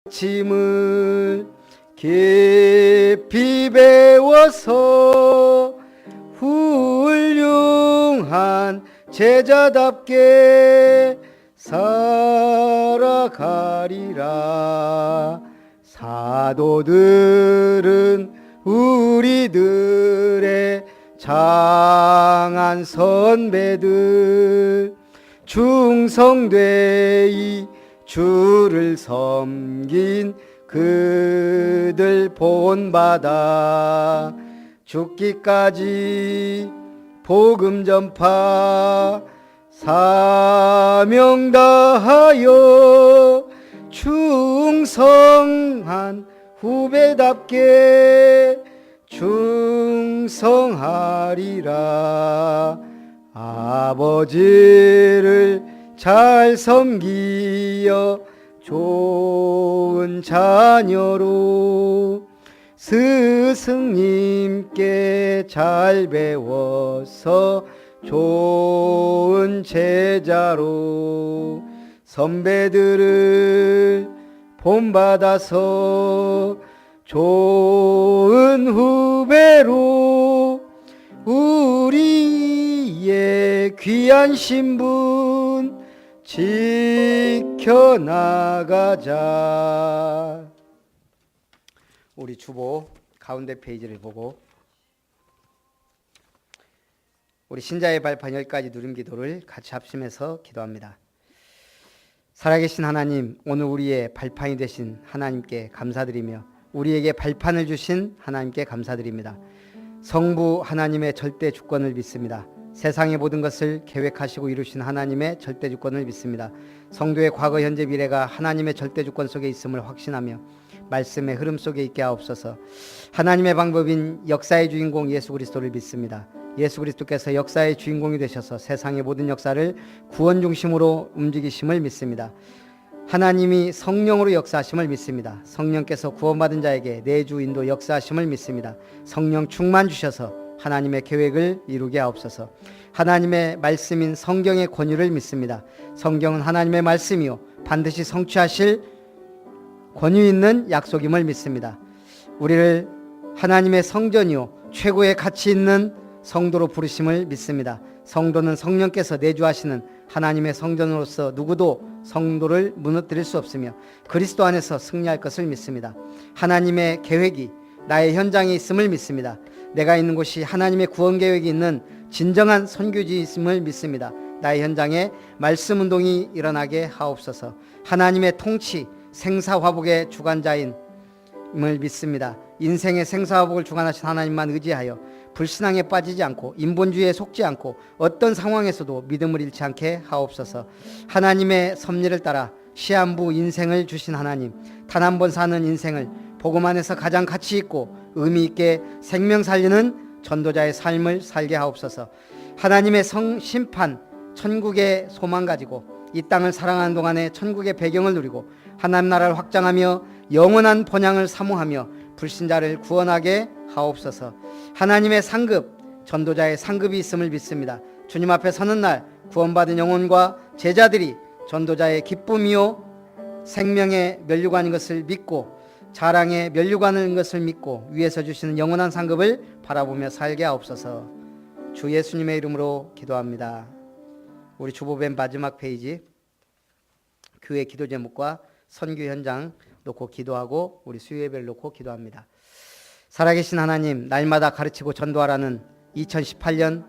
짐을 깊이 배워서 훌륭한 제자답게 살아가리라. 사도들은 우리들의 장한 선배들, 충성되이 주를 섬긴 그들 본받아 죽기까지 복음 전파 사명 다하여 충성한 후배답게 충성하리라. 아버지를 잘 섬기어 좋은 자녀로 스승님께 잘 배워서 좋은 제자로 선배들을 본받아서 좋은 후배로 우리의 귀한 신분 지켜나가자. 우리 주보 가운데 페이지를 보고 우리 신자의 발판 10가지 누림기도를 같이 합심해서 기도합니다. 살아계신 하나님, 오늘 우리의 발판이 되신 하나님께 감사드리며 우리에게 발판을 주신 하나님께 감사드립니다. 성부 하나님의 절대 주권을 믿습니다. 세상의 모든 것을 계획하시고 이루신 하나님의 절대 주권을 믿습니다. 성도의 과거, 현재, 미래가 하나님의 절대 주권 속에 있음을 확신하며 말씀의 흐름 속에 있게 하옵소서. 하나님의 방법인 역사의 주인공 예수 그리스도를 믿습니다. 예수 그리스도께서 역사의 주인공이 되셔서 세상의 모든 역사를 구원 중심으로 움직이심을 믿습니다. 하나님이 성령으로 역사하심을 믿습니다. 성령께서 구원받은 자에게 내주 인도 역사하심을 믿습니다. 성령 충만 주셔서 하나님의 계획을 이루게 하옵소서. 하나님의 말씀인 성경의 권유를 믿습니다. 성경은 하나님의 말씀이요 반드시 성취하실 권유 있는 약속임을 믿습니다. 우리를 하나님의 성전이요 최고의 가치 있는 성도로 부르심을 믿습니다. 성도는 성령께서 내주하시는 하나님의 성전으로서 누구도 성도를 무너뜨릴 수 없으며 그리스도 안에서 승리할 것을 믿습니다. 하나님의 계획이 나의 현장에 있음을 믿습니다. 내가 있는 곳이 하나님의 구원 계획이 있는 진정한 선교지 있음을 믿습니다. 나의 현장에 말씀 운동이 일어나게 하옵소서. 하나님의 통치 생사화복의 주관자임을 믿습니다. 인생의 생사화복을 주관하신 하나님만 의지하여 불신앙에 빠지지 않고 인본주의에 속지 않고 어떤 상황에서도 믿음을 잃지 않게 하옵소서. 하나님의 섭리를 따라 시한부 인생을 주신 하나님, 단 한 번 사는 인생을 복음 안에서 가장 가치 있고 의미 있게 생명 살리는 전도자의 삶을 살게 하옵소서. 하나님의 심판, 천국의 소망 가지고 이 땅을 사랑하는 동안에 천국의 배경을 누리고 하나님 나라를 확장하며 영원한 번향을 사모하며 불신자를 구원하게 하옵소서. 하나님의 상급, 전도자의 상급이 있음을 믿습니다. 주님 앞에 서는 날 구원받은 영혼과 제자들이 전도자의 기쁨이요 생명의 면류관인 것을 믿고 자랑의 면류관인 것을 믿고 위에서 주시는 영원한 상급을 바라보며 살게 하옵소서. 주 예수님의 이름으로 기도합니다. 우리 주보맨 마지막 페이지 교회 기도 제목과 선교 현장 놓고 기도하고 우리 수요 예배를 놓고 기도합니다. 살아계신 하나님, 날마다 가르치고 전도하라는 2018년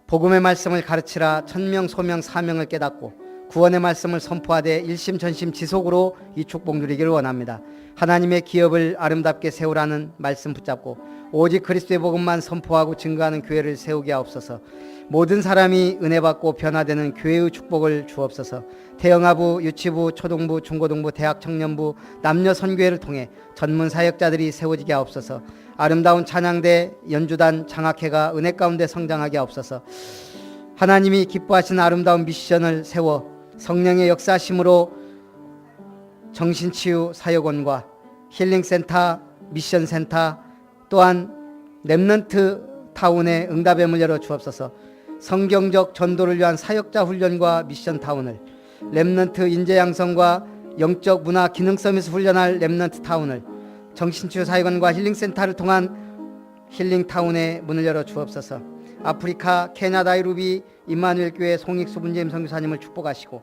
복음의 말씀을 가르치라 천명 소명 사명을 깨닫고 구원의 말씀을 선포하되 일심전심 지속으로 이 축복 누리기를 원합니다. 하나님의 기업을 아름답게 세우라는 말씀 붙잡고 오직 그리스도의 복음만 선포하고 증거하는 교회를 세우게 하옵소서. 모든 사람이 은혜 받고 변화되는 교회의 축복을 주옵소서. 태영아부, 유치부, 초등부, 중고등부, 대학 청년부, 남녀 선교회를 통해 전문 사역자들이 세워지게 하옵소서. 아름다운 찬양대, 연주단, 장학회가 은혜 가운데 성장하게 하옵소서. 하나님이 기뻐하시는 아름다운 미션을 세워 성령의 역사심으로 정신치유 사역원과 힐링센터, 미션센터 또한 렘넌트 타운의 응답의 문을 열어 주옵소서. 성경적 전도를 위한 사역자 훈련과 미션 타운을 렘넌트 인재 양성과 영적 문화 기능 서비스 훈련할 렘넌트 타운을, 정신치유 사역원과 힐링센터를 통한 힐링타운의 문을 열어 주옵소서. 아프리카 케냐 나이로비 임마누엘 교회 송익수 분재임 선교사님을 축복하시고,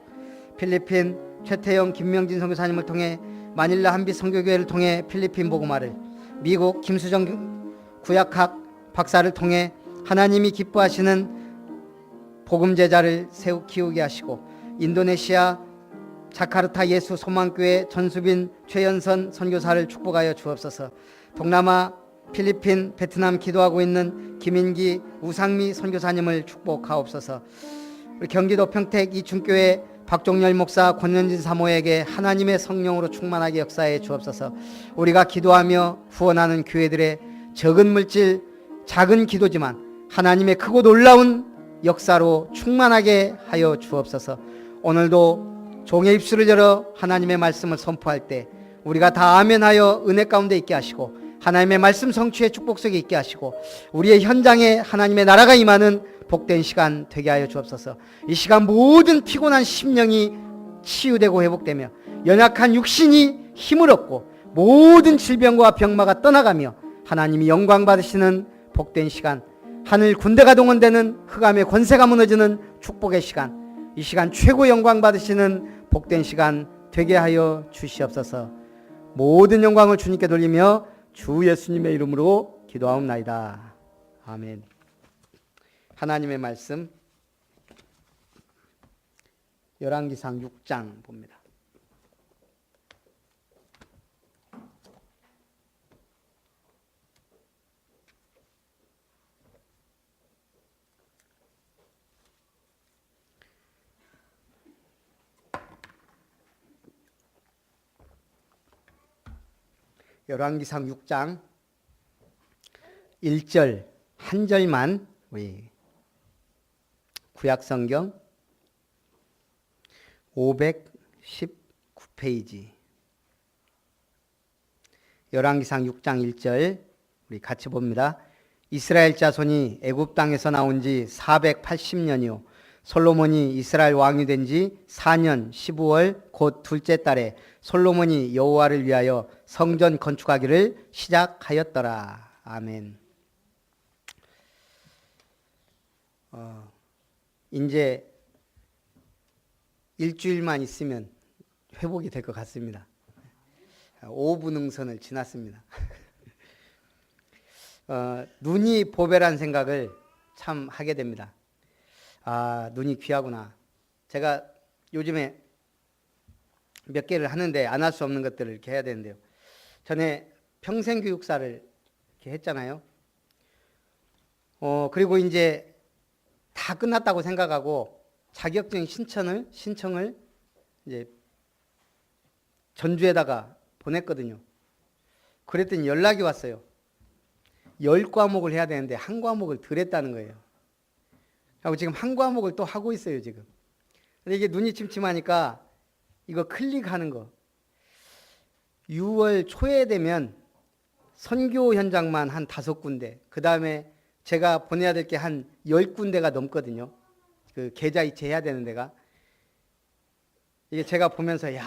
필리핀 최태영 김명진 선교사님을 통해 마닐라 한빛 선교교회를 통해 필리핀 복음화를, 미국 김수정 구약학 박사를 통해 하나님이 기뻐하시는 복음 제자를 키우게 하시고, 인도네시아 자카르타 예수 소망교회 전수빈 최연선 선교사를 축복하여 주옵소서. 동남아 필리핀 베트남 기도하고 있는 김인기 우상미 선교사님을 축복하옵소서. 우리 경기도 평택 이충교회 박종열 목사 권현진 사모에게 하나님의 성령으로 충만하게 역사해 주옵소서. 우리가 기도하며 후원하는 교회들의 적은 물질 작은 기도지만 하나님의 크고 놀라운 역사로 충만하게 하여 주옵소서. 오늘도 종의 입술을 열어 하나님의 말씀을 선포할 때 우리가 다 아멘하여 은혜 가운데 있게 하시고, 하나님의 말씀 성취의 축복 속에 있게 하시고, 우리의 현장에 하나님의 나라가 임하는 복된 시간 되게 하여 주옵소서. 이 시간 모든 피곤한 심령이 치유되고 회복되며, 연약한 육신이 힘을 얻고, 모든 질병과 병마가 떠나가며 하나님이 영광 받으시는 복된 시간, 하늘 군대가 동원되는 흑암의 권세가 무너지는 축복의 시간, 이 시간 최고 영광 받으시는 복된 시간 되게 하여 주시옵소서. 모든 영광을 주님께 돌리며 주 예수님의 이름으로 기도하옵나이다. 아멘. 하나님의 말씀 열왕기상 6장 봅니다. 열왕기상 6장 1절 한 절만 우리 구약성경 519페이지 열왕기상 6장 1절 우리 같이 봅니다. 이스라엘 자손이 애굽 땅에서 나온 지 480년이요 솔로몬이 이스라엘 왕이 된 지 4년 15월 곧 둘째 달에 솔로몬이 여호와를 위하여 성전 건축하기를 시작하였더라. 아멘. 이제 일주일만 있으면 회복이 될 것 같습니다. 5분 능선을 지났습니다. 눈이 보배란 생각을 참 하게 됩니다. 아, 눈이 귀하구나. 제가 요즘에 몇 개를 하는데 안 할 수 없는 것들을 이렇게 해야 되는데요. 전에 평생교육사를 이렇게 했잖아요. 그리고 이제 다 끝났다고 생각하고 자격증 신청을 이제 전주에다가 보냈거든요. 그랬더니 연락이 왔어요. 10과목을 해야 되는데 한 과목을 덜 했다는 거예요. 하고 지금 한 과목을 또 하고 있어요, 지금. 근데 이게 눈이 침침하니까 이거 클릭하는 거. 6월 초에 되면 선교 현장만 한 5군데, 그 다음에 제가 보내야 될 게 한 10군데가 넘거든요. 그 계좌 이체해야 되는 데가. 이게 제가 보면서, 야,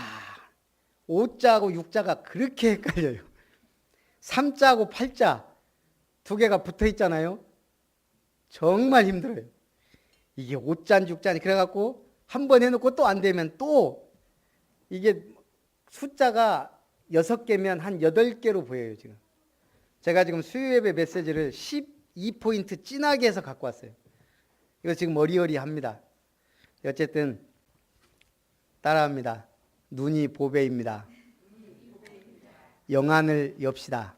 5자하고 6자가 그렇게 헷갈려요. 3자하고 8자 두 개가 붙어 있잖아요. 정말 힘들어요. 이게 5자인지 6자인지 그래갖고 한 번 해놓고 또 안 되면 또 이게 숫자가 6개면 한 8개로 보여요, 지금. 제가 지금 수요예배 메시지를 12포인트 진하게 해서 갖고 왔어요. 이거 지금 어리어리합니다. 어쨌든 따라합니다. 눈이 보배입니다. 영안을 엽시다.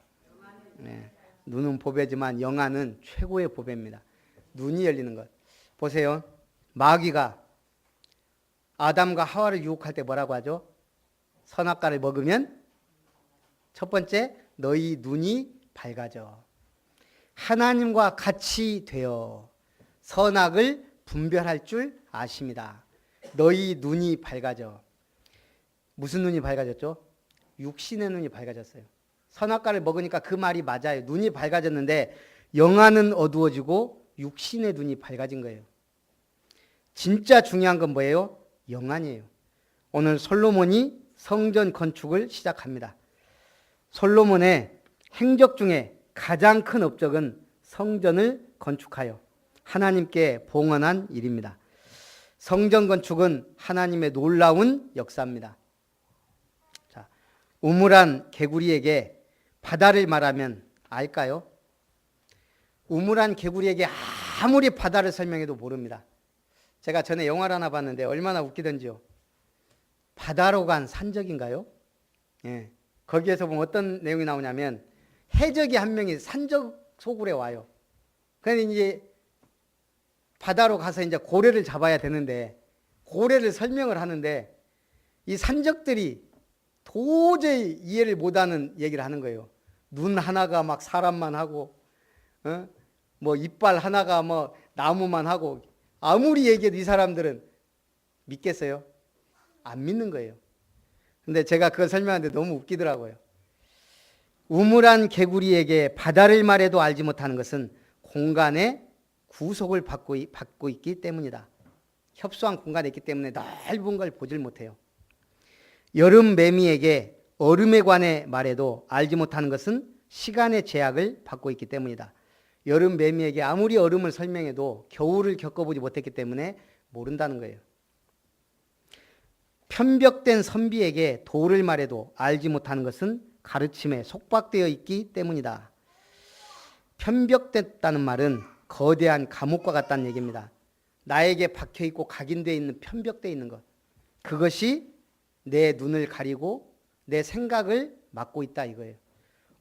네. 눈은 보배지만 영안은 최고의 보배입니다. 눈이 열리는 것. 보세요. 마귀가 아담과 하와를 유혹할 때 뭐라고 하죠? 선악과를 먹으면 첫 번째, 너희 눈이 밝아져. 하나님과 같이 되어 선악을 분별할 줄 아십니다. 너희 눈이 밝아져. 무슨 눈이 밝아졌죠? 육신의 눈이 밝아졌어요. 선악과를 먹으니까 그 말이 맞아요. 눈이 밝아졌는데 영안은 어두워지고 육신의 눈이 밝아진 거예요. 진짜 중요한 건 뭐예요? 영안이에요. 오늘 솔로몬이 성전 건축을 시작합니다. 솔로몬의 행적 중에 가장 큰 업적은 성전을 건축하여 하나님께 봉헌한 일입니다. 성전 건축은 하나님의 놀라운 역사입니다. 자, 우물안 개구리에게 바다를 말하면 알까요? 우물안 개구리에게 아무리 바다를 설명해도 모릅니다. 제가 전에 영화를 하나 봤는데 얼마나 웃기던지요. 바다로 간 산적인가요? 예. 거기에서 보면 어떤 내용이 나오냐면 해적이 한 명이 산적 소굴에 와요. 그런데 이제 바다로 가서 이제 고래를 잡아야 되는데 고래를 설명을 하는데 이 산적들이 도저히 이해를 못하는 얘기를 하는 거예요. 눈 하나가 막 사람만 하고, 뭐 이빨 하나가 뭐 나무만 하고, 아무리 얘기해도 이 사람들은 믿겠어요? 안 믿는 거예요. 근데 제가 그걸 설명하는데 너무 웃기더라고요. 우물안 개구리에게 바다를 말해도 알지 못하는 것은 공간의 구속을 받고 있기 때문이다. 협소한 공간에 있기 때문에 넓은 걸 보질 못해요. 여름 매미에게 얼음에 관해 말해도 알지 못하는 것은 시간의 제약을 받고 있기 때문이다. 여름 매미에게 아무리 얼음을 설명해도 겨울을 겪어보지 못했기 때문에 모른다는 거예요. 편벽된 선비에게 도를 말해도 알지 못하는 것은 가르침에 속박되어 있기 때문이다. 편벽됐다는 말은 거대한 감옥과 같다는 얘기입니다. 나에게 박혀있고 각인되어 있는 편벽되어 있는 것, 그것이 내 눈을 가리고 내 생각을 막고 있다 이거예요.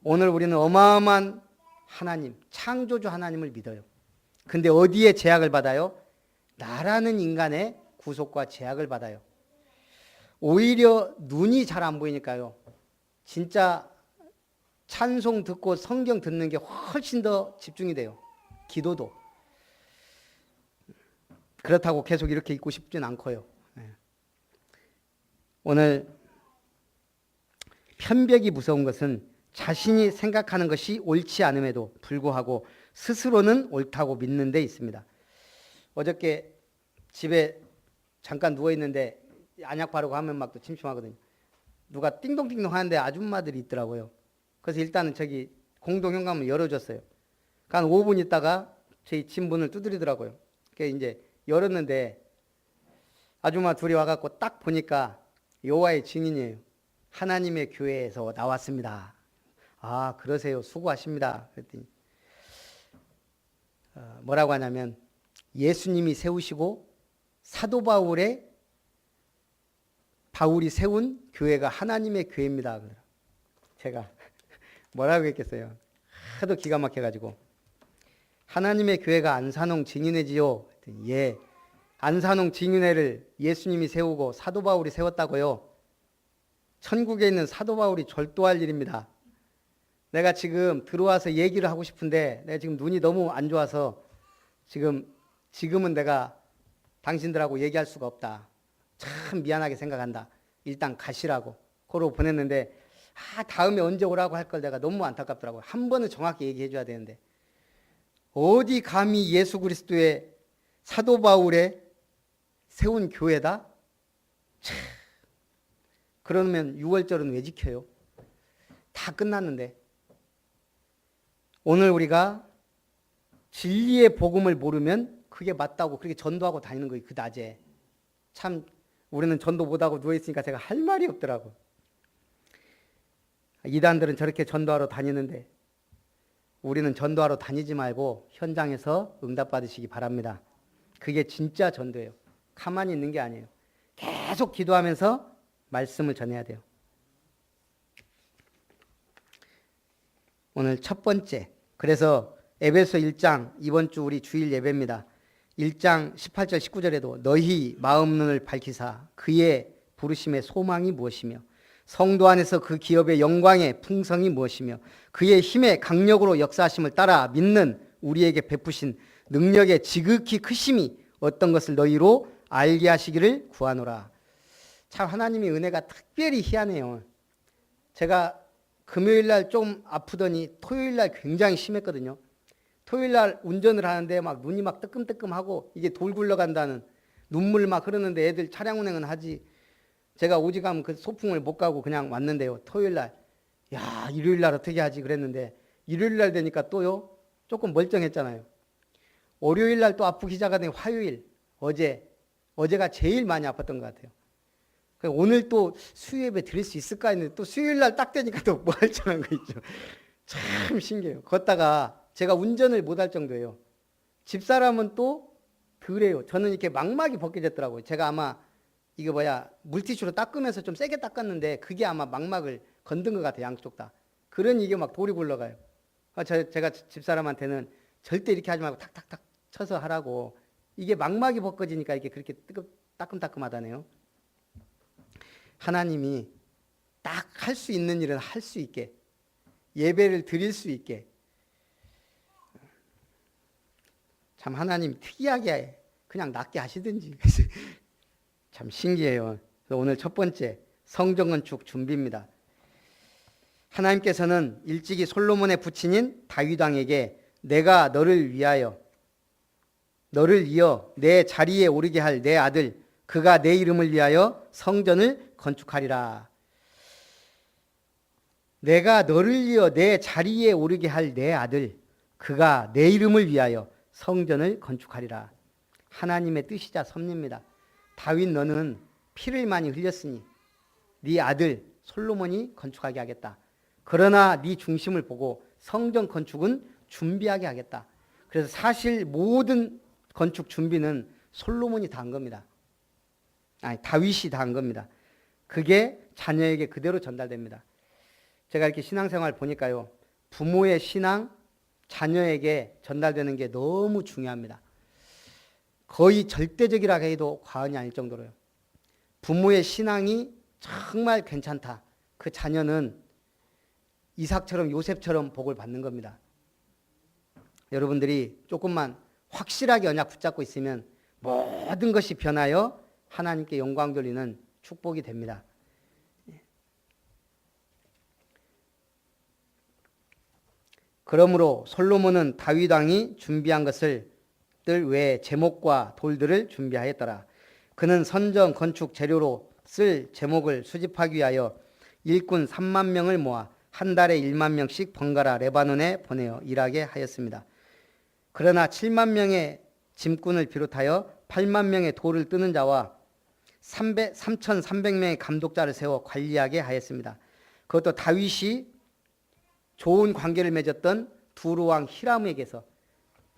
오늘 우리는 어마어마한 하나님, 창조주 하나님을 믿어요. 근데 어디에 제약을 받아요? 나라는 인간의 구속과 제약을 받아요. 오히려 눈이 잘 안 보이니까요. 진짜 찬송 듣고 성경 듣는 게 훨씬 더 집중이 돼요. 기도도. 그렇다고 계속 이렇게 있고 싶진 않고요. 오늘 편벽이 무서운 것은 자신이 생각하는 것이 옳지 않음에도 불구하고 스스로는 옳다고 믿는 데 있습니다. 어저께 집에 잠깐 누워있는데 안약 바르고 하면 막 또 침침하거든요. 누가 띵동띵동 하는데 아줌마들이 있더라고요. 그래서 일단은 저기 공동 현관문을 열어줬어요. 한 5분 있다가 저희 집 문을 두드리더라고요. 그래서 이제 열었는데 아줌마 둘이 와갖고 딱 보니까 여호와의 증인이에요. 하나님의 교회에서 나왔습니다. 아, 그러세요. 수고하십니다. 그랬더니 뭐라고 하냐면 예수님이 세우시고 사도 바울이 세운 교회가 하나님의 교회입니다. 제가 뭐라고 했겠어요. 하도 기가 막혀가지고 하나님의 교회가 안산홍 증인회지요. 예, 안산홍 증인회를 예수님이 세우고 사도 바울이 세웠다고요. 천국에 있는 사도 바울이 절도할 일입니다. 내가 지금 들어와서 얘기를 하고 싶은데 내가 지금 눈이 너무 안 좋아서 지금은 내가 당신들하고 얘기할 수가 없다. 참 미안하게 생각한다. 일단 가시라고 그러고 보냈는데 다음에 언제 오라고 할 걸 내가 너무 안타깝더라고요. 한 번은 정확히 얘기해 줘야 되는데 어디 감히 예수 그리스도의 사도 바울의 세운 교회다? 참, 그러면 6월절은 왜 지켜요? 다 끝났는데. 오늘 우리가 진리의 복음을 모르면 그게 맞다고 그렇게 전도하고 다니는 거예요. 그 낮에. 참 우리는 전도 못하고 누워있으니까 제가 할 말이 없더라고. 이단들은 저렇게 전도하러 다니는데 우리는 전도하러 다니지 말고 현장에서 응답받으시기 바랍니다. 그게 진짜 전도예요. 가만히 있는 게 아니에요. 계속 기도하면서 말씀을 전해야 돼요. 오늘 첫 번째, 그래서 에베소 1장 이번 주 우리 주일 예배입니다. 1장 18절 19절에도 너희 마음 눈을 밝히사 그의 부르심의 소망이 무엇이며 성도 안에서 그 기업의 영광의 풍성이 무엇이며 그의 힘의 강력으로 역사하심을 따라 믿는 우리에게 베푸신 능력의 지극히 크심이 어떤 것을 너희로 알게 하시기를 구하노라. 참 하나님의 은혜가 특별히 희한해요. 제가 금요일날 좀 아프더니 토요일날 굉장히 심했거든요. 토요일날 운전을 하는데 막 눈이 막 뜨끔뜨끔하고 이게 돌 굴러간다는 눈물 막 흐르는데 애들 차량 운행은 하지 제가 오직하면 그 소풍을 못 가고 그냥 왔는데요. 토요일 날, 야, 일요일 날 어떻게 하지 그랬는데 일요일 날 되니까 또요, 조금 멀쩡했잖아요. 월요일 날 또 아프기 시작하더니 화요일, 어제가 제일 많이 아팠던 것 같아요. 오늘 또 수요예배 드릴 수 있을까 했는데 또 수요일 날 딱 되니까 또 뭐 할줄아는 거 있죠. 참 신기해요. 걷다가 제가 운전을 못 할 정도예요. 집사람은 또 덜해요. 저는 이렇게 막막이 벗겨졌더라고요. 제가 아마 이거 물티슈로 닦으면서 좀 세게 닦았는데 그게 아마 막막을 건든 것 같아요. 양쪽 다. 그러니 이게 막 돌이 굴러가요. 제가 집사람한테는 절대 이렇게 하지 말고 탁탁탁 쳐서 하라고. 이게 막막이 벗겨지니까 이게 그렇게 따끔따끔하다네요. 하나님이 딱 할 수 있는 일은 할 수 있게, 예배를 드릴 수 있게. 참 하나님 특이하게 그냥 낫게 하시든지. 참 신기해요. 오늘 첫 번째 성전 건축 준비입니다. 하나님께서는 일찍이 솔로몬의 부친인 다윗 왕에게 내가 너를 이어 내 자리에 오르게 할 내 아들, 그가 내 이름을 위하여 성전을 건축하리라. 내가 너를 이어 내 자리에 오르게 할 내 아들, 그가 내 이름을 위하여 성전을 건축하리라. 하나님의 뜻이자 섭리입니다. 다윗 너는 피를 많이 흘렸으니 네 아들 솔로몬이 건축하게 하겠다. 그러나 네 중심을 보고 성전 건축은 준비하게 하겠다. 그래서 사실 모든 건축 준비는 솔로몬이 다 한 겁니다. 다윗이 다 한 겁니다. 그게 자녀에게 그대로 전달됩니다. 제가 이렇게 신앙생활 보니까요, 부모의 신앙, 자녀에게 전달되는 게 너무 중요합니다. 거의 절대적이라 해도 과언이 아닐 정도로요. 부모의 신앙이 정말 괜찮다. 그 자녀는 이삭처럼 요셉처럼 복을 받는 겁니다. 여러분들이 조금만 확실하게 언약 붙잡고 있으면 모든 것이 변하여 하나님께 영광 돌리는 축복이 됩니다. 그러므로 솔로몬은 다윗 왕이 준비한 것들 외에 제목과 돌들을 준비하였더라. 그는 선전 건축 재료로 쓸 제목을 수집하기 위하여 일꾼 3만 명을 모아 한 달에 1만 명씩 번갈아 레바논에 보내어 일하게 하였습니다. 그러나 7만 명의 짐꾼을 비롯하여 8만 명의 돌을 뜨는 자와 3,300명의 감독자를 세워 관리하게 하였습니다. 그것도 다윗이 좋은 관계를 맺었던 두루 왕 히람에게서,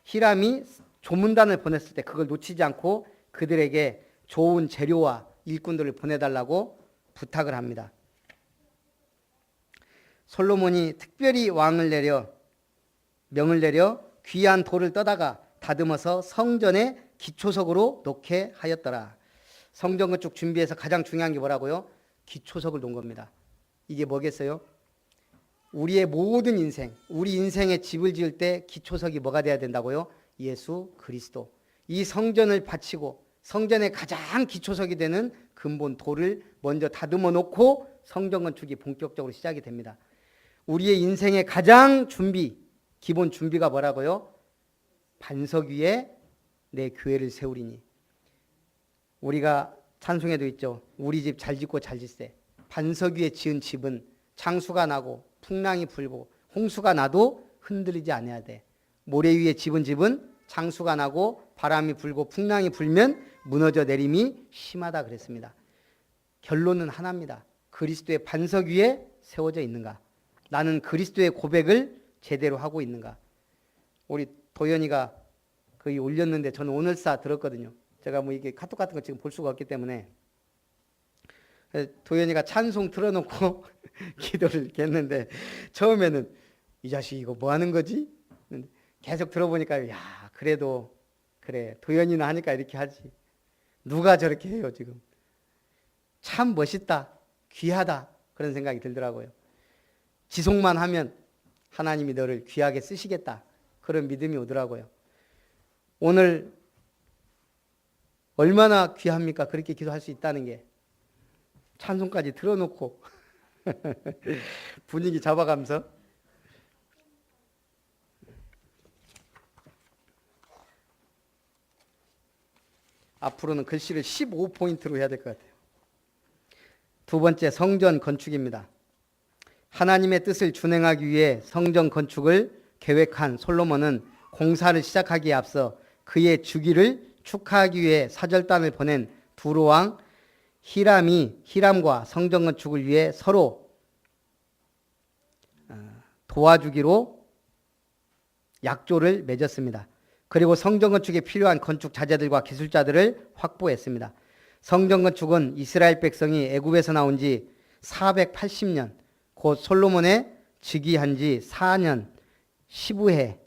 히람이 조문단을 보냈을 때 그걸 놓치지 않고 그들에게 좋은 재료와 일꾼들을 보내달라고 부탁을 합니다. 솔로몬이 특별히 명을 내려 귀한 돌을 떠다가 다듬어서 성전의 기초석으로 놓게 하였더라. 성전 건축 준비해서 가장 중요한 게 뭐라고요? 기초석을 놓은 겁니다. 이게 뭐겠어요? 우리의 모든 인생, 우리 인생의 집을 지을 때 기초석이 뭐가 돼야 된다고요? 예수 그리스도. 이 성전을 바치고 성전의 가장 기초석이 되는 근본 돌을 먼저 다듬어 놓고 성전 건축이 본격적으로 시작이 됩니다. 우리의 인생의 가장 기본 준비가 뭐라고요? 반석 위에 내 교회를 세우리니. 우리가 찬송에도 있죠. 우리 집 잘 짓고 잘 짓세. 반석 위에 지은 집은 창수가 나고 풍랑이 불고 홍수가 나도 흔들리지 않아야 돼. 모래 위에 집은 집은 창수가 나고 바람이 불고 풍랑이 불면 무너져 내림이 심하다 그랬습니다. 결론은 하나입니다. 그리스도의 반석 위에 세워져 있는가? 나는 그리스도의 고백을 제대로 하고 있는가? 우리 도연이가 거의 올렸는데 저는 오늘사 들었거든요. 제가 뭐 이게 카톡 같은 거 지금 볼 수가 없기 때문에 도연이가 찬송 틀어놓고 기도를 이렇게 했는데 처음에는 이 자식 이거 뭐 하는 거지? 계속 들어보니까 야 그래도 그래 도연이는 하니까 이렇게 하지. 누가 저렇게 해요 지금. 참 멋있다. 귀하다. 그런 생각이 들더라고요. 지속만 하면 하나님이 너를 귀하게 쓰시겠다. 그런 믿음이 오더라고요. 오늘 얼마나 귀합니까? 그렇게 기도할 수 있다는 게. 찬송까지 틀어놓고 분위기 잡아가면서 앞으로는 글씨를 15포인트로 해야 될 것 같아요. 두 번째, 성전 건축입니다. 하나님의 뜻을 준행하기 위해 성전 건축을 계획한 솔로몬은 공사를 시작하기에 앞서 그의 주기를 축하하기 위해 사절단을 보낸 두로 왕 히람과 성전 건축을 위해 서로 도와주기로 약조를 맺었습니다. 그리고 성전 건축에 필요한 건축 자재들과 기술자들을 확보했습니다. 성전 건축은 이스라엘 백성이 애굽에서 나온 지 480년, 곧 솔로몬의 즉위한 지 4년 15월에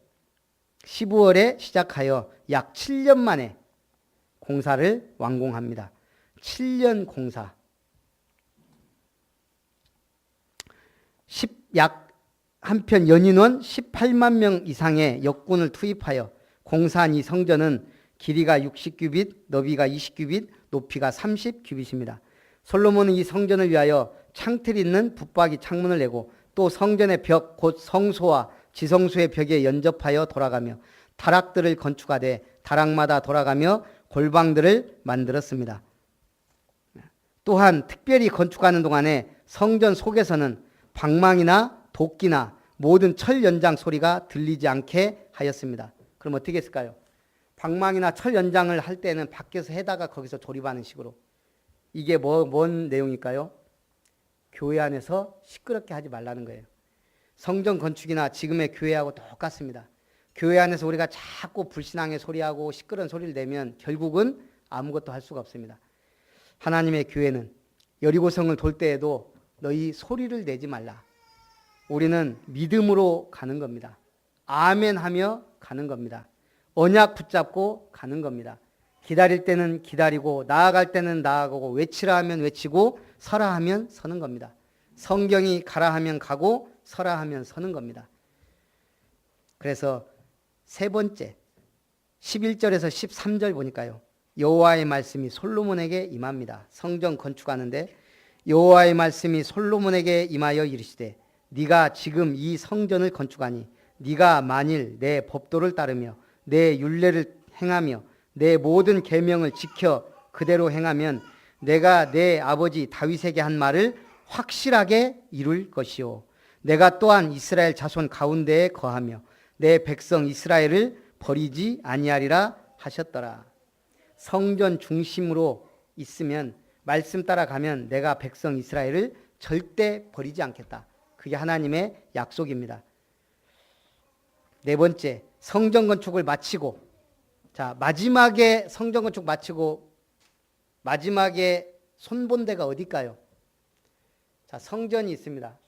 시작하여 약 7년 만에 공사를 완공합니다. 7년 공사. 약 한편 연인원 18만 명 이상의 역군을 투입하여 공사한 이 성전은 길이가 60규빗, 너비가 20규빗, 높이가 30규빗입니다. 솔로몬은 이 성전을 위하여 창틀 있는 붙박이 창문을 내고 또 성전의 벽, 곧 성소와 지성소의 벽에 연접하여 돌아가며 다락들을 건축하되 다락마다 돌아가며 골방들을 만들었습니다. 또한 특별히 건축하는 동안에 성전 속에서는 방망이나 도끼나 모든 철 연장 소리가 들리지 않게 하였습니다. 그럼 어떻게 했을까요? 방망이나 철 연장을 할 때는 밖에서 해다가 거기서 조립하는 식으로. 이게 뭔 내용일까요? 교회 안에서 시끄럽게 하지 말라는 거예요. 성전 건축이나 지금의 교회하고 똑같습니다. 교회 안에서 우리가 자꾸 불신앙의 소리하고 시끄러운 소리를 내면 결국은 아무것도 할 수가 없습니다. 하나님의 교회는 여리고성을 돌 때에도 너희 소리를 내지 말라. 우리는 믿음으로 가는 겁니다. 아멘 하며 가는 겁니다. 언약 붙잡고 가는 겁니다. 기다릴 때는 기다리고 나아갈 때는 나아가고 외치라 하면 외치고 서라 하면 서는 겁니다. 성경이 가라 하면 가고 서라 하면 서는 겁니다. 그래서 세 번째 11절에서 13절 보니까요. 여호와의 말씀이 솔로몬에게 임합니다. 성전 건축하는데 여호와의 말씀이 솔로몬에게 임하여 이르시되 네가 지금 이 성전을 건축하니 네가 만일 내 법도를 따르며 내 율례를 행하며 내 모든 계명을 지켜 그대로 행하면 내가 내 아버지 다윗에게 한 말을 확실하게 이룰 것이요 내가 또한 이스라엘 자손 가운데에 거하며 내 백성 이스라엘을 버리지 아니하리라 하셨더라. 성전 중심으로 있으면 말씀 따라가면 내가 백성 이스라엘을 절대 버리지 않겠다. 그게 하나님의 약속입니다. 네 번째, 성전 건축을 마치고, 자, 마지막에 성전 건축 마치고 마지막에 손본 데가 어딜까요? 자, 성전이 있습니다.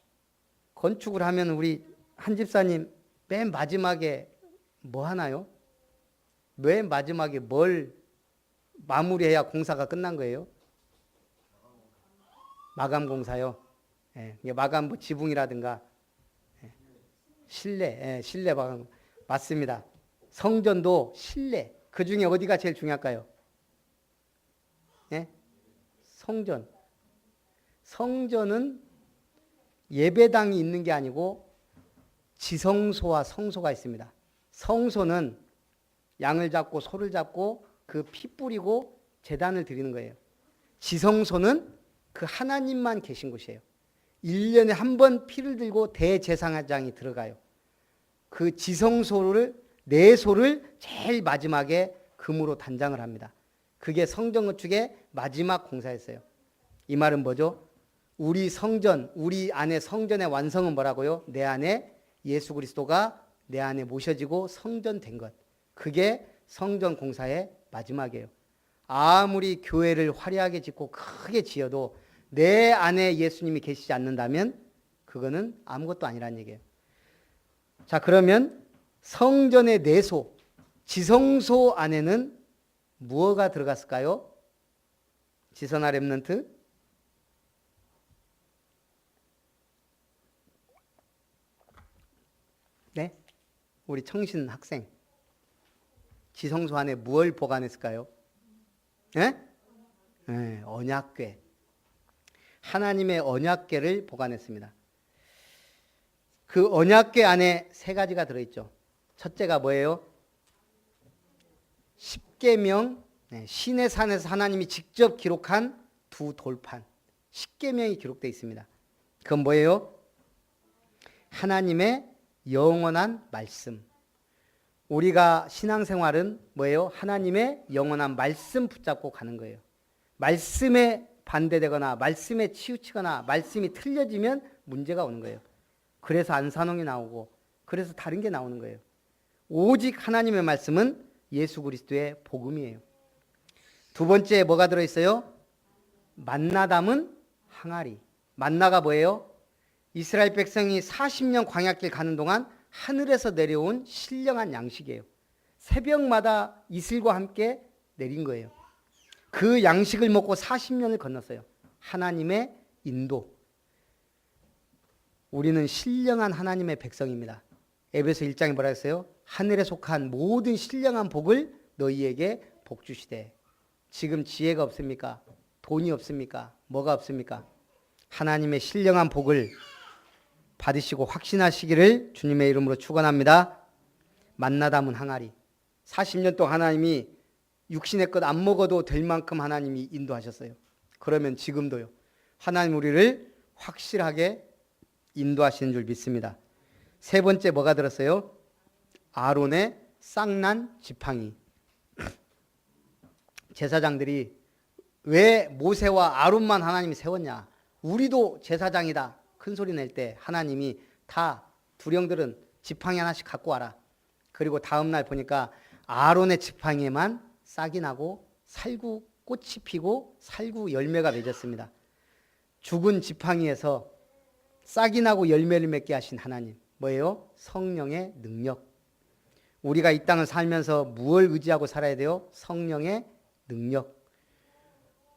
건축을 하면 우리 한 집사님 맨 마지막에 뭐 하나요? 맨 마지막에 뭘 마무리해야 공사가 끝난 거예요? 마감 공사요. 예, 마감 뭐 지붕이라든가 실내 마감 맞습니다. 성전도 실내. 그 중에 어디가 제일 중요할까요? 예? 성전. 성전은 예배당이 있는 게 아니고 지성소와 성소가 있습니다. 성소는 양을 잡고 소를 잡고 그 피 뿌리고 제단을 드리는 거예요. 지성소는 그 하나님만 계신 곳이에요. 1년에 한 번 피를 들고 대제사장이 들어가요. 그 지성소를 네 소를 제일 마지막에 금으로 단장을 합니다. 그게 성전 건축의 마지막 공사였어요. 이 말은 뭐죠? 우리 성전, 우리 안에 성전의 완성은 뭐라고요? 내 안에 예수 그리스도가 내 안에 모셔지고 성전된 것. 그게 성전 공사의 마지막이에요. 아무리 교회를 화려하게 짓고 크게 지어도 내 안에 예수님이 계시지 않는다면 그거는 아무것도 아니라는 얘기예요. 자, 그러면 성전의 내소, 지성소 안에는 무엇가 들어갔을까요? 지선아 렘넌트? 네? 우리 청신 학생. 지성소 안에 무엇을 보관했을까요? 네? 네, 언약궤. 하나님의 언약궤를 보관했습니다. 그 언약궤 안에 세 가지가 들어있죠. 첫째가 뭐예요? 십계명, 시내산에서 하나님이 직접 기록한 두 돌판. 십계명이 기록되어 있습니다. 그건 뭐예요? 하나님의 영원한 말씀. 우리가 신앙생활은 뭐예요? 하나님의 영원한 말씀 붙잡고 가는 거예요. 말씀에 반대되거나 말씀에 치우치거나 말씀이 틀려지면 문제가 오는 거예요. 그래서 안산홍이 나오고 그래서 다른 게 나오는 거예요. 오직 하나님의 말씀은 예수 그리스도의 복음이에요. 두 번째 뭐가 들어있어요? 만나 담은 항아리. 만나가 뭐예요? 이스라엘 백성이 40년 광야길 가는 동안 하늘에서 내려온 신령한 양식이에요. 새벽마다 이슬과 함께 내린 거예요. 그 양식을 먹고 40년을 건넜어요. 하나님의 인도. 우리는 신령한 하나님의 백성입니다. 에베소 1장에 뭐라 했어요? 하늘에 속한 모든 신령한 복을 너희에게 복 주시되. 지금 지혜가 없습니까? 돈이 없습니까? 뭐가 없습니까? 하나님의 신령한 복을 받으시고 확신하시기를 주님의 이름으로 축원합니다. 만나 담은 항아리. 40년 동안 하나님이 육신의 것 안 먹어도 될 만큼 하나님이 인도하셨어요. 그러면 지금도요. 하나님 우리를 확실하게 인도하시는 줄 믿습니다. 세 번째 뭐가 들었어요? 아론의 쌍난 지팡이. 제사장들이 왜 모세와 아론만 하나님이 세웠냐? 우리도 제사장이다. 큰 소리 낼 때 하나님이 다 두령들은 지팡이 하나씩 갖고 와라. 그리고 다음날 보니까 아론의 지팡이에만 싹이 나고 살구 꽃이 피고 살구 열매가 맺었습니다. 죽은 지팡이에서 싹이 나고 열매를 맺게 하신 하나님. 뭐예요? 성령의 능력. 우리가 이 땅을 살면서 무엇을 의지하고 살아야 돼요? 성령의 능력.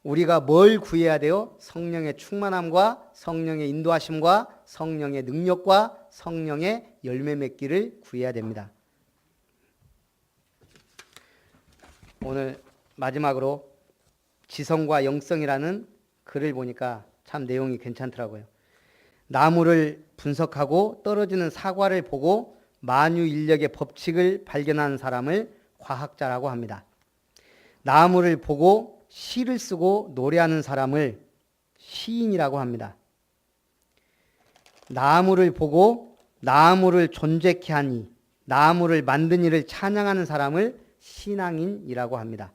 우리가 뭘 구해야 돼요? 성령의 충만함과 성령의 인도하심과 성령의 능력과 성령의 열매 맺기를 구해야 됩니다. 오늘 마지막으로 지성과 영성이라는 글을 보니까 참 내용이 괜찮더라고요. 나무를 분석하고 떨어지는 사과를 보고 만유인력의 법칙을 발견하는 사람을 과학자라고 합니다. 나무를 보고 시를 쓰고 노래하는 사람을 시인이라고 합니다. 나무를 보고 나무를 존재케 하니 나무를 만든 이를 찬양하는 사람을 신앙인이라고 합니다.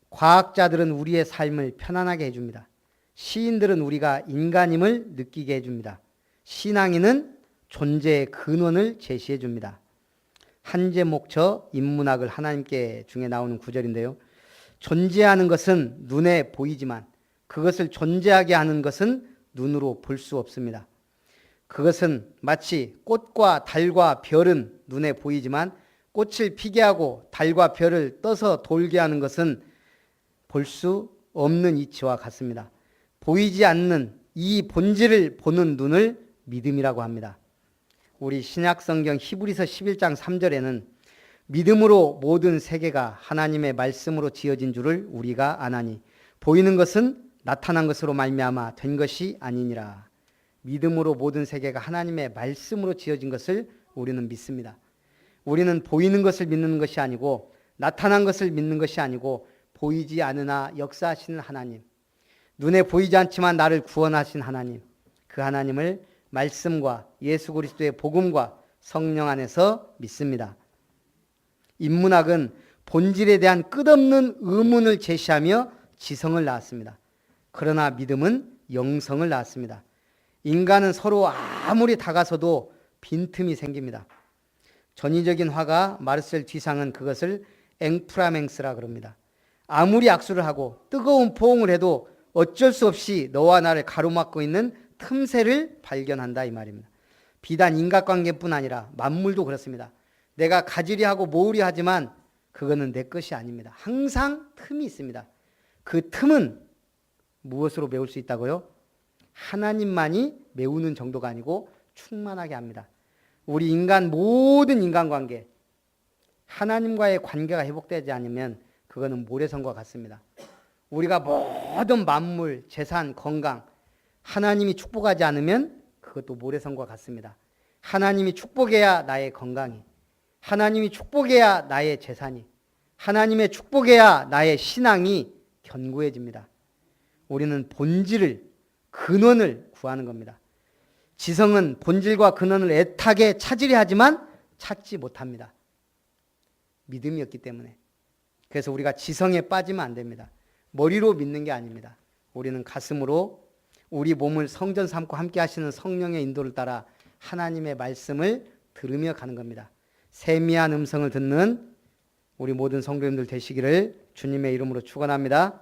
과학자들은 우리의 삶을 편안하게 해줍니다. 시인들은 우리가 인간임을 느끼게 해줍니다. 신앙인은 존재의 근원을 제시해 줍니다. 한제목처 인문학을 하나님께 중에 나오는 구절인데요. 존재하는 것은 눈에 보이지만 그것을 존재하게 하는 것은 눈으로 볼 수 없습니다. 그것은 마치 꽃과 달과 별은 눈에 보이지만 꽃을 피게 하고 달과 별을 떠서 돌게 하는 것은 볼 수 없는 이치와 같습니다. 보이지 않는 이 본질을 보는 눈을 믿음이라고 합니다. 우리 신약성경 히브리서 11장 3절에는 믿음으로 모든 세계가 하나님의 말씀으로 지어진 줄을 우리가 아나니 보이는 것은 나타난 것으로 말미암아 된 것이 아니니라. 믿음으로 모든 세계가 하나님의 말씀으로 지어진 것을 우리는 믿습니다. 우리는 보이는 것을 믿는 것이 아니고 나타난 것을 믿는 것이 아니고 보이지 않으나 역사하시는 하나님, 눈에 보이지 않지만 나를 구원하신 하나님, 그 하나님을 말씀과 예수 그리스도의 복음과 성령 안에서 믿습니다. 인문학은 본질에 대한 끝없는 의문을 제시하며 지성을 낳았습니다. 그러나 믿음은 영성을 낳았습니다. 인간은 서로 아무리 다가서도 빈틈이 생깁니다. 전위적인 화가 마르셀 뒤상은 그것을 앵프라맹스라 그럽니다. 아무리 악수를 하고 뜨거운 포옹을 해도 어쩔 수 없이 너와 나를 가로막고 있는 틈새를 발견한다 이 말입니다. 비단 인간관계뿐 아니라 만물도 그렇습니다. 내가 가지려 하고 모으려 하지만 그거는 내 것이 아닙니다. 항상 틈이 있습니다. 그 틈은 무엇으로 메울 수 있다고요? 하나님만이 메우는 정도가 아니고 충만하게 합니다. 우리 인간 모든 인간관계, 하나님과의 관계가 회복되지 않으면 그거는 모래성과 같습니다. 우리가 모든 만물, 재산, 건강, 하나님이 축복하지 않으면 그것도 모래성과 같습니다. 하나님이 축복해야 나의 건강이, 하나님이 축복해야 나의 재산이, 하나님의 축복해야 나의 신앙이 견고해집니다. 우리는 본질을 근원을 구하는 겁니다. 지성은 본질과 근원을 애타게 찾으려 하지만 찾지 못합니다. 믿음이 없기 때문에. 그래서 우리가 지성에 빠지면 안 됩니다. 머리로 믿는 게 아닙니다. 우리는 가슴으로 우리 몸을 성전 삼고 함께 하시는 성령의 인도를 따라 하나님의 말씀을 들으며 가는 겁니다. 세미한 음성을 듣는 우리 모든 성도님들 되시기를 주님의 이름으로 축원합니다.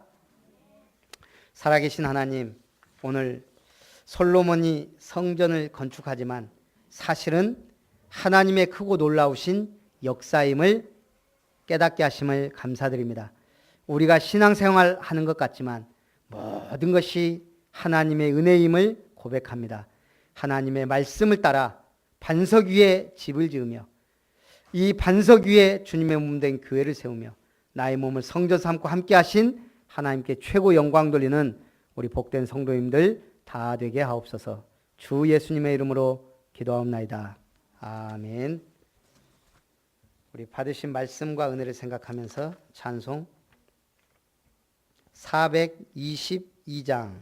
살아계신 하나님, 오늘 솔로몬이 성전을 건축하지만 사실은 하나님의 크고 놀라우신 역사임을 깨닫게 하심을 감사드립니다. 우리가 신앙생활 하는 것 같지만 모든 것이 하나님의 은혜임을 고백합니다. 하나님의 말씀을 따라 반석 위에 집을 지으며 이 반석 위에 주님의 몸 된 교회를 세우며 나의 몸을 성전 삼고 함께 하신 하나님께 최고 영광 돌리는 우리 복된 성도님들 다 되게 하옵소서. 주 예수님의 이름으로 기도하옵나이다. 아멘. 우리 받으신 말씀과 은혜를 생각하면서 찬송 422장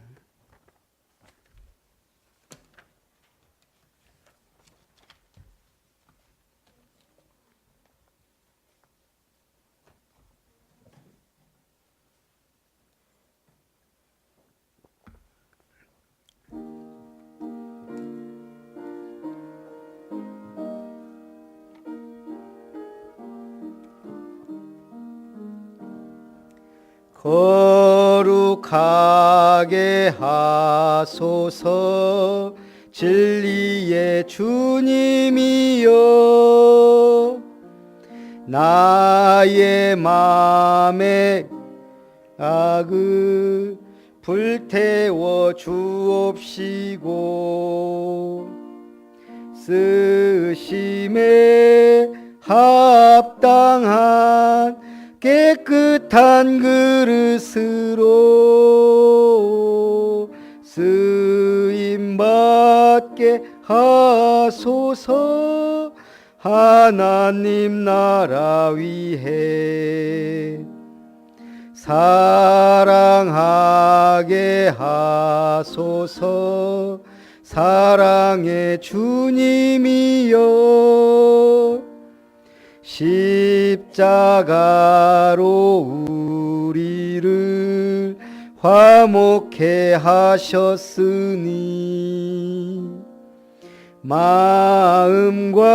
거룩하게 하소서 진리의 주님이여 나의 맘에 악을 불태워 주옵시고 쓰심에 합당한 깨끗한 그릇으로 쓰임받게 하소서 하나님 나라 위해 사랑하게 하소서 사랑의 주님이여 십자가로 우리를 화목해 하셨으니 마음과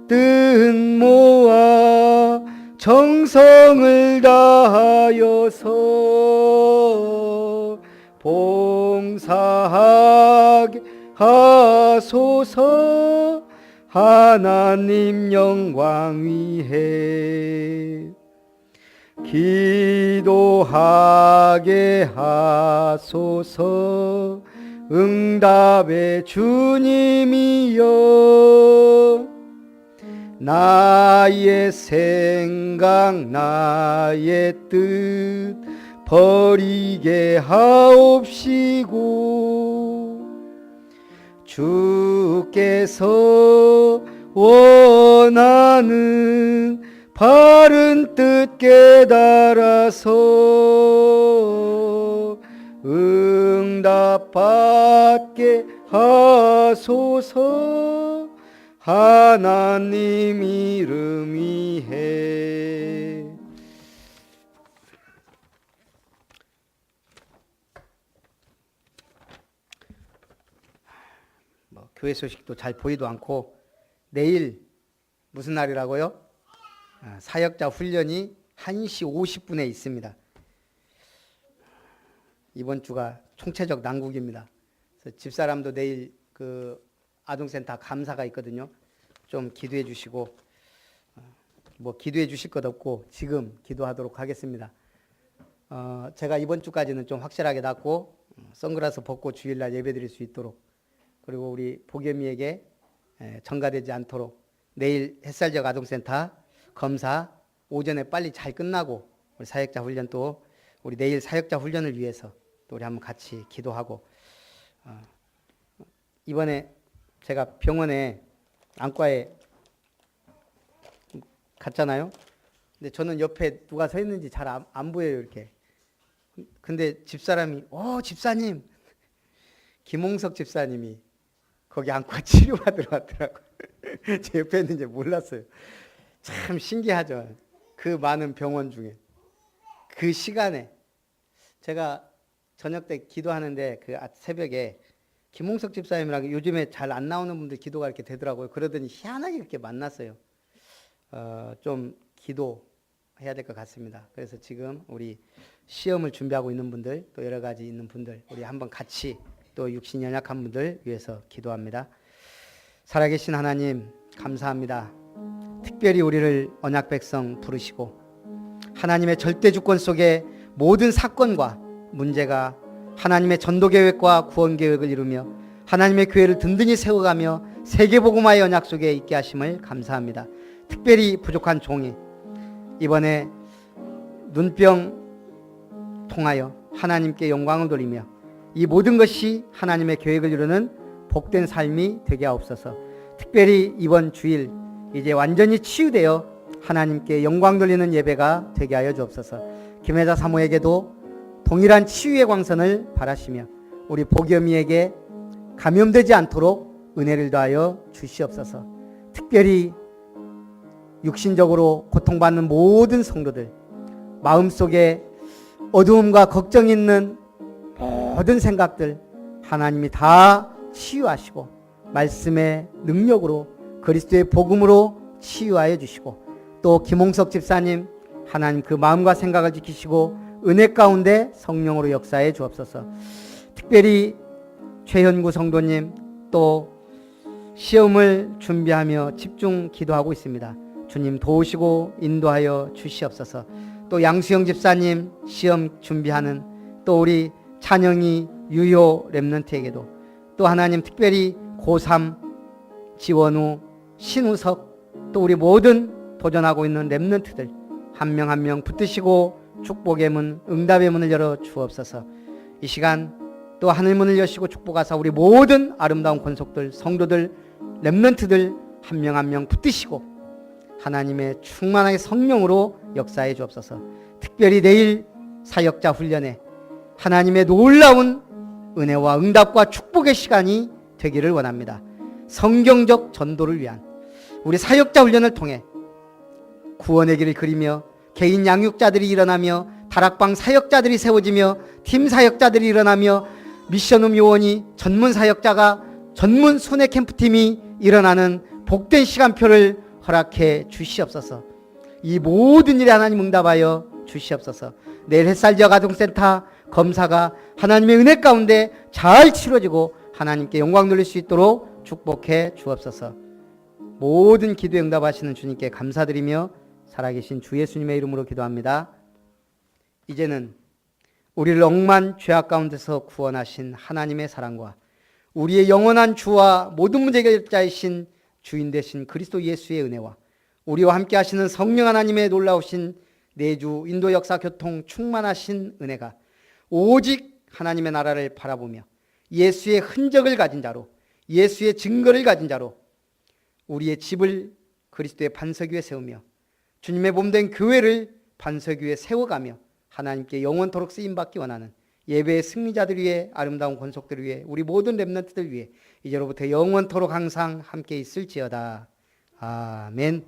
뜻 모아 정성을 다하여서 봉사하게 하소서 하나님 영광 위해 기도하게 하소서 응답의 주님이여 나의 생각 나의 뜻 버리게 하옵시고 주께서 원하는 바른 뜻 깨달아서 응답받게 하소서 하나님 이름 위해 교회 소식도 잘 보이도 않고 내일 무슨 날이라고요? 사역자 훈련이 1시 50분에 있습니다. 이번 주가 총체적 난국입니다. 그래서 집사람도 내일 그 아동센터 감사가 있거든요. 좀 기도해 주시고 뭐 기도해 주실 것 없고 지금 기도하도록 하겠습니다. 제가 이번 주까지는 좀 확실하게 낫고 선글라스 벗고 주일날 예배드릴 수 있도록 그리고 우리 보겸이에게 전가되지 않도록 내일 햇살적 아동센터 검사 오전에 빨리 잘 끝나고 우리 사역자 훈련 또 우리 내일 사역자 훈련을 위해서 또 우리 한번 같이 기도하고 이번에 제가 병원에 안과에 갔잖아요. 근데 저는 옆에 누가 서 있는지 잘 안 보여요 이렇게. 근데 집사람이 집사님 김홍석 집사님이 거기 안과 치료받으러 왔더라고요. 제 옆에 있는지 몰랐어요. 참 신기하죠. 그 많은 병원 중에 그 시간에 제가 저녁 때 기도하는데 그 새벽에 김홍석 집사님이랑 요즘에 잘 안 나오는 분들 기도가 이렇게 되더라고요. 그러더니 희한하게 이렇게 만났어요. 좀 기도해야 될 것 같습니다. 그래서 지금 우리 시험을 준비하고 있는 분들 또 여러 가지 있는 분들 우리 한번 같이 또 육신이 연약한 분들 위해서 기도합니다. 살아계신 하나님 감사합니다. 특별히 우리를 언약 백성 부르시고 하나님의 절대 주권 속에 모든 사건과 문제가 하나님의 전도 계획과 구원 계획을 이루며 하나님의 교회를 든든히 세워가며 세계복음화의 언약 속에 있게 하심을 감사합니다. 특별히 부족한 종이 이번에 눈병 통하여 하나님께 영광을 돌리며 이 모든 것이 하나님의 계획을 이루는 복된 삶이 되게 하옵소서. 특별히 이번 주일 이제 완전히 치유되어 하나님께 영광 돌리는 예배가 되게 하여 주옵소서. 김혜자 사모에게도 동일한 치유의 광선을 바라시며 우리 복여미에게 감염되지 않도록 은혜를 더하여 주시옵소서. 특별히 육신적으로 고통받는 모든 성도들 마음속에 어두움과 걱정 있는 모든 생각들 하나님이 다 치유하시고 말씀의 능력으로 그리스도의 복음으로 치유하여 주시고 또 김홍석 집사님 하나님 그 마음과 생각을 지키시고 은혜 가운데 성령으로 역사해 주옵소서. 특별히 최현구 성도님 또 시험을 준비하며 집중 기도하고 있습니다. 주님 도우시고 인도하여 주시옵소서. 또 양수영 집사님 시험 준비하는 또 우리 찬영이 유효 랩런트에게도 또 하나님 특별히 고3 지원우 신우석 또 우리 모든 도전하고 있는 랩런트들 한 명 한 명 붙드시고 축복의 문 응답의 문을 열어 주옵소서. 이 시간 또 하늘 문을 여시고 축복하사 우리 모든 아름다운 권속들 성도들 랩런트들 한 명 한 명 붙드시고 하나님의 충만하게 성령으로 역사해 주옵소서. 특별히 내일 사역자 훈련에 하나님의 놀라운 은혜와 응답과 축복의 시간이 되기를 원합니다. 성경적 전도를 위한 우리 사역자 훈련을 통해 구원의 길을 그리며 개인 양육자들이 일어나며 다락방 사역자들이 세워지며 팀 사역자들이 일어나며 미션홈 요원이 전문 사역자가 전문 순회 캠프팀이 일어나는 복된 시간표를 허락해 주시옵소서. 이 모든 일에 하나님 응답하여 주시옵소서. 내일 햇살지역 아동센터 검사가 하나님의 은혜 가운데 잘 치러지고 하나님께 영광 돌릴 수 있도록 축복해 주옵소서. 모든 기도에 응답하시는 주님께 감사드리며 살아계신 주 예수님의 이름으로 기도합니다. 이제는 우리를 억만 죄악 가운데서 구원하신 하나님의 사랑과 우리의 영원한 주와 모든 문제 해결자이신 주인 되신 그리스도 예수의 은혜와 우리와 함께 하시는 성령 하나님의 놀라우신 내주 인도 역사 교통 충만하신 은혜가 오직 하나님의 나라를 바라보며 예수의 흔적을 가진 자로 예수의 증거를 가진 자로 우리의 집을 그리스도의 반석 위에 세우며 주님의 몸된 교회를 반석 위에 세워가며 하나님께 영원토록 쓰임받기 원하는 예배의 승리자들 위해 아름다운 권속들 위해 우리 모든 렘넌트들 위해 이제로부터 영원토록 항상 함께 있을지어다. 아멘.